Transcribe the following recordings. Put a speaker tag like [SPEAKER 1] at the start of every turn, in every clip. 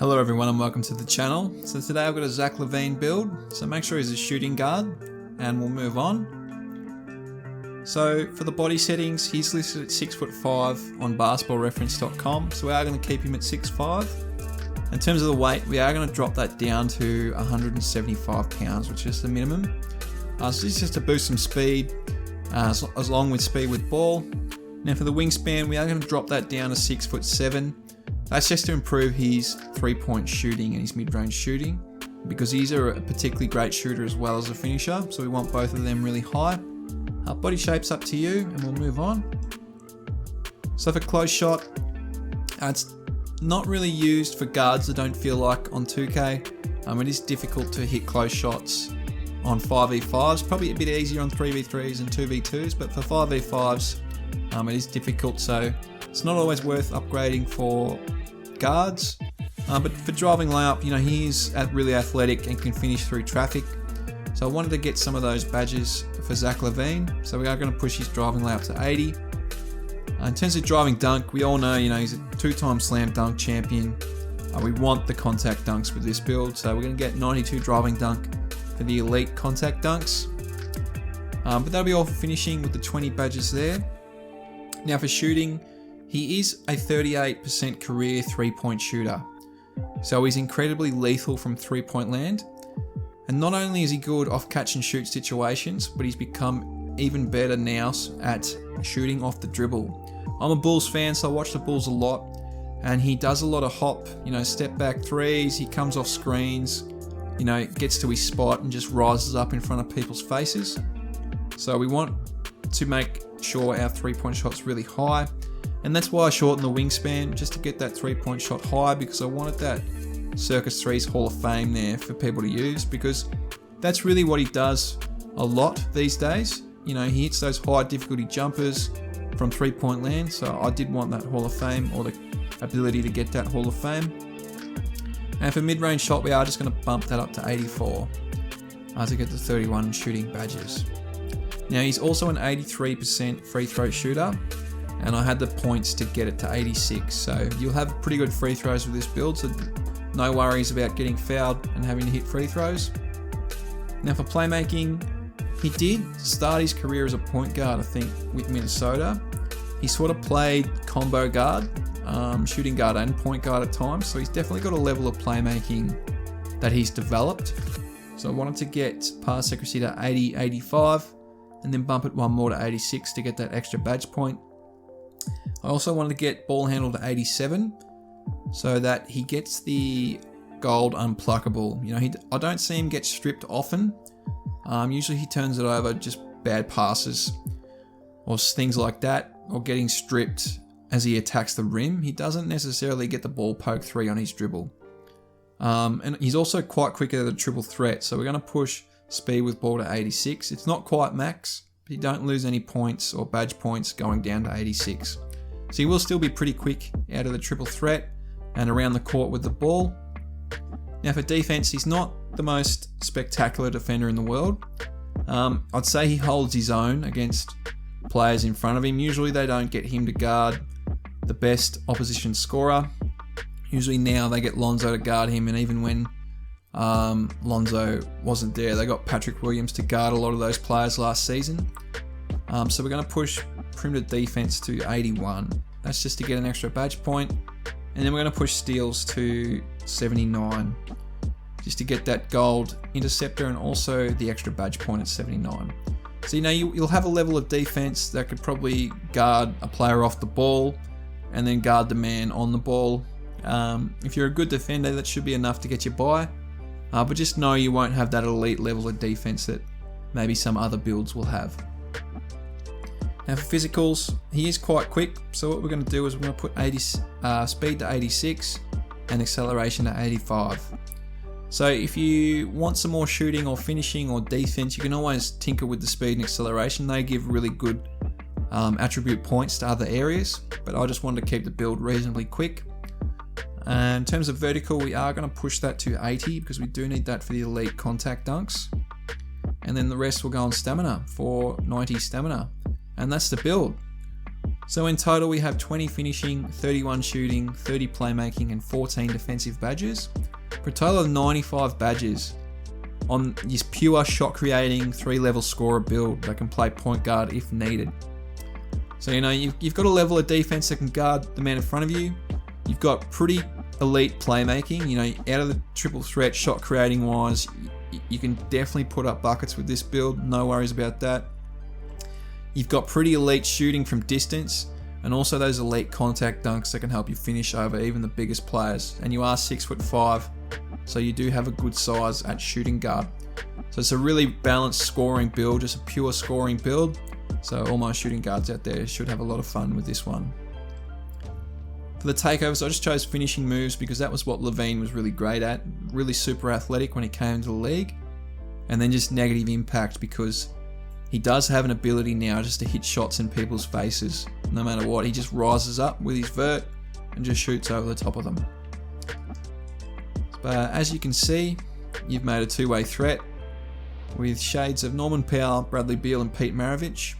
[SPEAKER 1] Hello everyone and welcome to the channel. So today I've got a Zach Lavine build, so make sure he's a shooting guard and we'll move on. So for the body settings, he's listed at 6'5" on basketballreference.com, so we are going to keep him at 6'5". In terms of the weight, we are going to drop that down to 175 pounds, which is the minimum. So this is just to boost some speed, along with speed with ball. Now for the wingspan, we are going to drop that down to 6'7". That's just to improve his three-point shooting and his mid-range shooting, because he's a particularly great shooter as well as a finisher, so we want both of them really high. Body shape's up to you, and we'll move on. So for close shot, it's not really used for guards that don't feel like on 2K. It is difficult to hit close shots on 5v5s, probably a bit easier on 3v3s and 2v2s, but for 5v5s, it is difficult, so it's not always worth upgrading for guards. But for driving layup, he is really athletic and can finish through traffic. So I wanted to get some of those badges for Zach Lavine. So we are going to push his driving layup to 80. In terms of driving dunk, we all know, he's a 2-time slam dunk champion. We want the contact dunks with this build. So we're going to get 92 driving dunk for the elite contact dunks. But that'll be all for finishing with the 20 badges there. Now for shooting, he is a 38% career 3-point shooter. So he's incredibly lethal from 3-point land. And not only is he good off catch and shoot situations, but he's become even better now at shooting off the dribble. I'm a Bulls fan, so I watch the Bulls a lot. And he does a lot of hop, step back threes. He comes off screens, gets to his spot and just rises up in front of people's faces. So we want to make sure our 3-point shot's really high. And that's why I shortened the wingspan, just to get that 3-point shot high, because I wanted that Circus 3's Hall of Fame there for people to use, because that's really what he does a lot these days. He hits those high difficulty jumpers from 3-point land, so I did want that Hall of Fame, or the ability to get that Hall of Fame. And for mid-range shot, we are just going to bump that up to 84 to get the 31 shooting badges. Now he's also an 83% free throw shooter, and I had the points to get it to 86, so you'll have pretty good free throws with this build, so no worries about getting fouled and having to hit free throws. Now for playmaking, he did start his career as a point guard, I think, with Minnesota. He sort of played combo guard, shooting guard and point guard at times, so he's definitely got a level of playmaking that he's developed. So I wanted to get pass accuracy to 80, 85, and then bump it one more to 86 to get that extra badge point. I also wanted to get ball handle to 87 so that he gets the gold unpluckable. I don't see him get stripped often. Usually he turns it over, just bad passes or things like that, or getting stripped as he attacks the rim. He doesn't necessarily get the ball poke 3 on his dribble. And he's also quite quick at the triple threat, so we're going to push speed with ball to 86. It's not quite max, but you don't lose any points or badge points going down to 86. So he will still be pretty quick out of the triple threat and around the court with the ball. Now for defense, he's not the most spectacular defender in the world. I'd say he holds his own against players in front of him. Usually they don't get him to guard the best opposition scorer. Usually now they get Lonzo to guard him, and even when Lonzo wasn't there, they got Patrick Williams to guard a lot of those players last season. So we're going to push perimeter defense to 81. That's just to get an extra badge point. And then we're going to push steals to 79, just to get that gold interceptor and also the extra badge point at 79. So you'll have a level of defense that could probably guard a player off the ball and then guard the man on the ball. If you're a good defender, that should be enough to get you by. But just know you won't have that elite level of defense that maybe some other builds will have. Now for physicals, he is quite quick, so what we're going to do is we're going to put speed to 86 and acceleration to 85. So if you want some more shooting or finishing or defense, you can always tinker with the speed and acceleration. They give really good attribute points to other areas, but I just wanted to keep the build reasonably quick. And in terms of vertical, we are going to push that to 80 because we do need that for the elite contact dunks. And then the rest will go on stamina for 90 stamina. And that's the build. So in total we have 20 finishing, 31 shooting, 30 playmaking and 14 defensive badges, for a total of 95 badges on this pure shot creating 3-level scorer build that can play point guard if needed. So you've got a level of defense that can guard the man in front of you. You've got pretty elite playmaking, out of the triple threat shot creating wise, you can definitely put up buckets with this build, no worries about that. You've got pretty elite shooting from distance and also those elite contact dunks that can help you finish over even the biggest players. And you are 6'5", so you do have a good size at shooting guard. So it's a really balanced scoring build, just a pure scoring build. So all my shooting guards out there should have a lot of fun with this one. For the takeovers, I just chose finishing moves because that was what Lavine was really great at. Really super athletic when he came into the league. And then just negative impact because he does have an ability now just to hit shots in people's faces. No matter what, he just rises up with his vert and just shoots over the top of them. But as you can see, you've made a two-way threat with shades of Norman Powell, Bradley Beal and Pete Maravich.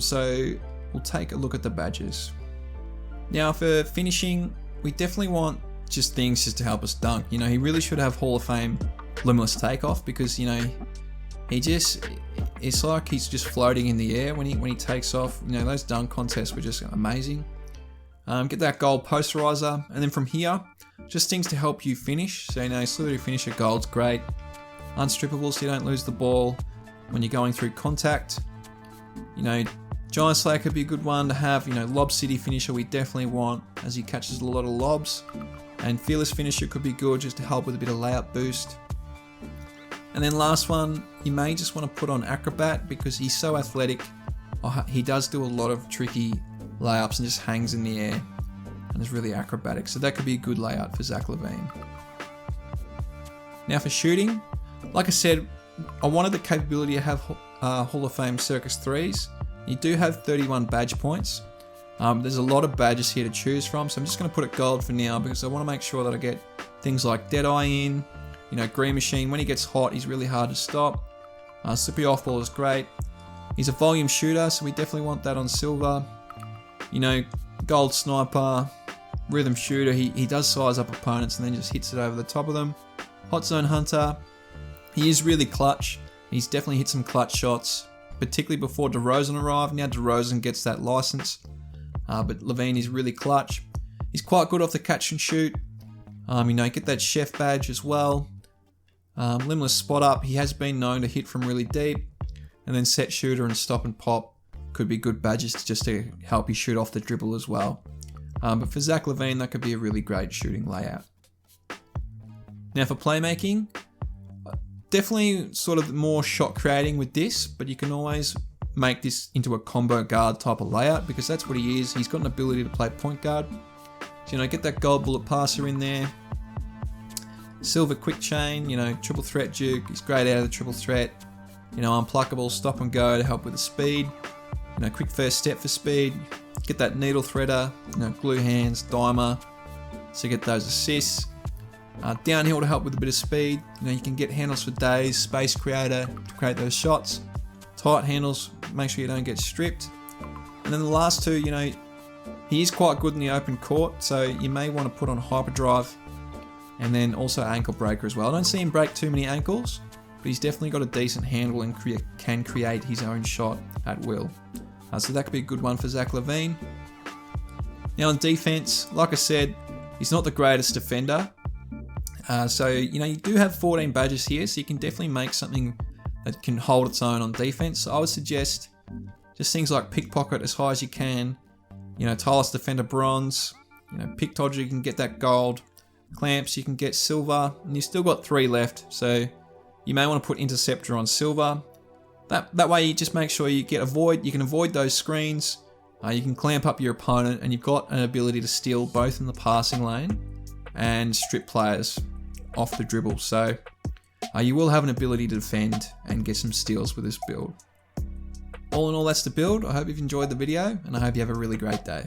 [SPEAKER 1] So we'll take a look at the badges. Now for finishing, we definitely want just things just to help us dunk. He really should have Hall of Fame limitless takeoff because it's like he's just floating in the air when he takes off. Those dunk contests were just amazing. Get that gold posterizer, and then from here, just things to help you finish. So celebrity finisher gold's great. Unstrippable, so you don't lose the ball when you're going through contact. Giant Slayer could be a good one to have. Lob City finisher we definitely want as he catches a lot of lobs. And Fearless finisher could be good just to help with a bit of layup boost. And then last one, you may just want to put on Acrobat because he's so athletic. He does do a lot of tricky layups and just hangs in the air and is really acrobatic. So that could be a good layout for Zach Lavine. Now for shooting, like I said, I wanted the capability to have Hall of Fame Circus 3s. You do have 31 badge points. There's a lot of badges here to choose from, so I'm just going to put it gold for now because I want to make sure that I get things like Deadeye in. Green Machine, when he gets hot, he's really hard to stop. Slippy off ball is great. He's a volume shooter, so we definitely want that on silver. Gold Sniper, Rhythm Shooter, he does size up opponents and then just hits it over the top of them. Hot Zone Hunter, he is really clutch. He's definitely hit some clutch shots, particularly before DeRozan arrived. Now DeRozan gets that license, but Lavine is really clutch. He's quite good off the catch and shoot. Get that Chef badge as well. Limitless Spot Up, he has been known to hit from really deep. And then Set Shooter and Stop and Pop could be good badges just to help you shoot off the dribble as well. But for Zach Lavine, that could be a really great shooting layout. Now for playmaking, definitely sort of more shot creating with this, but you can always make this into a combo guard type of layout because that's what he is. He's got an ability to play point guard. So, get that gold bullet passer in there. Silver quick chain, triple threat juke. He's great out of the triple threat. Unpluckable, stop and go to help with the speed. Quick first step for speed. Get that needle threader, glue hands, dimer. So get those assists. Downhill to help with a bit of speed. You can get handles for days. Space creator to create those shots. Tight handles, make sure you don't get stripped. And then the last two, he is quite good in the open court, so you may want to put on hyperdrive and then also ankle breaker as well. I don't see him break too many ankles, but he's definitely got a decent handle and can create his own shot at will. So that could be a good one for Zach Lavine. Now on defense, like I said, he's not the greatest defender. So you do have 14 badges here, so you can definitely make something that can hold its own on defense. So I would suggest just things like pickpocket as high as you can. Tireless defender bronze. Pick dodger, you can get that gold. Clamps, you can get silver, and you've still got 3 left. So you may want to put interceptor on silver. That way you just make sure you can avoid those screens. You can clamp up your opponent, and you've got an ability to steal both in the passing lane and strip players off the dribble. So you will have an ability to defend and get some steals with this build. All in all, that's the build. I hope you've enjoyed the video, and I hope you have a really great day.